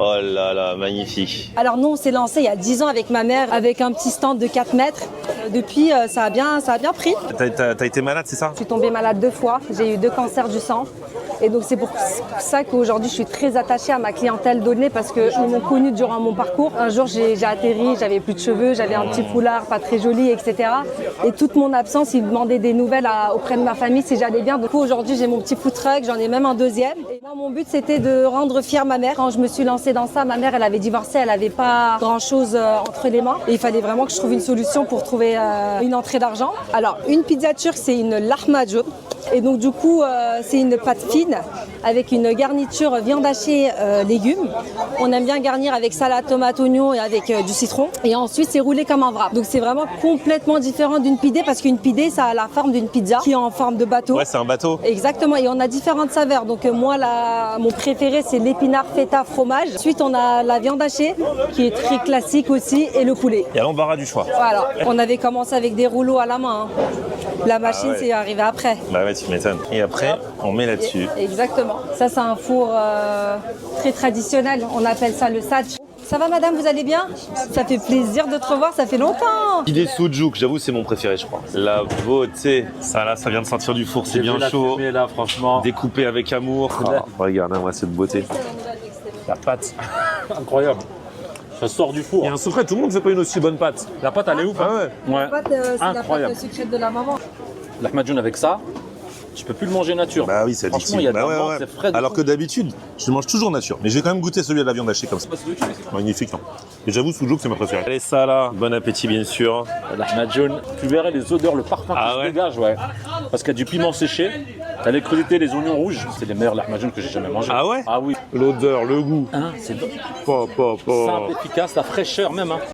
Oh là là, magnifique. Alors nous, on s'est lancé il y a 10 ans avec ma mère, avec un petit stand de 4 mètres. Depuis, ça a bien pris. T'as été malade, c'est ça? Je suis tombée malade 2 fois. J'ai eu 2 cancers du sang. Et donc c'est pour ça qu'aujourd'hui je suis très attachée à ma clientèle donnée parce qu'ils m'ont connue durant mon parcours. Un jour j'ai atterri, j'avais plus de cheveux, j'avais un petit foulard pas très joli, etc. Et toute mon absence, ils me demandaient des nouvelles auprès de ma famille si j'allais bien. Donc aujourd'hui j'ai mon petit food truck, j'en ai même un deuxième. Et moi mon but c'était de rendre fière ma mère. Quand je me suis lancée dans ça, ma mère elle avait divorcé, elle avait pas grand chose entre les mains. Et il fallait vraiment que je trouve une solution pour trouver une entrée d'argent. Alors une pizza turque c'est une lahmacun. Et donc du coup, c'est une pâte fine avec une garniture viande hachée, légumes. On aime bien garnir avec salade, tomate, oignon et avec du citron. Et ensuite, c'est roulé comme un wrap. Donc c'est vraiment complètement différent d'une pidée parce qu'une pidée, ça a la forme d'une pizza qui est en forme de bateau. Ouais, c'est un bateau. Exactement. Et on a différentes saveurs. Donc moi, mon préféré, c'est l'épinard feta fromage. Ensuite, on a la viande hachée qui est très classique aussi et le poulet. Il y a l'embarras du choix. Voilà. On avait commencé avec des rouleaux à la main. La machine, c'est arrivé après. Bah ouais, tu m'étonnes. Et après, on met là-dessus. Exactement. Ça, c'est un four très traditionnel. On appelle ça le satch. Ça va, madame, vous allez bien? Ça fait plaisir de te revoir, ça fait longtemps. Idée soudjouk, j'avoue, c'est mon préféré, je crois. La beauté. Ça, là, ça vient de sortir du four, c'est bien chaud. Fumée, là, franchement. Découpé avec amour. Ah, regarde, moi, cette beauté. La pâte. Incroyable. Ça sort du four. Il y a un secret, tout le monde ne fait pas une aussi bonne pâte. La pâte, elle est ouf. Ah hein. ouais. Ouais. La pâte, c'est la Incroyable. pâte secrète de la maman. L'ahmedjoun avec ça, tu peux plus le manger nature. Bah oui, c'est Franchement, addictif. il y a de Bah la ouais, menthe, ouais. c'est frais. Alors que d'habitude, je mange toujours nature. Mais j'ai quand même goûté celui à la viande hachée comme ça. Magnifique, non? Et j'avoue, soudjouk, c'est ma préférée. Allez, ça là. Bon appétit, bien sûr. L'ahmedjoun, tu verrais les odeurs, le parfum qui se dégage, ouais. Parce qu'il y a du piment séché, t'as les crudités, les oignons rouges. C'est les meilleurs l'ahmedjoun que j'ai jamais mangé. Ah ouais? Ah oui. L'odeur, le goût. Hein, c'est Po. simple, efficace, la fraîcheur même. Hein.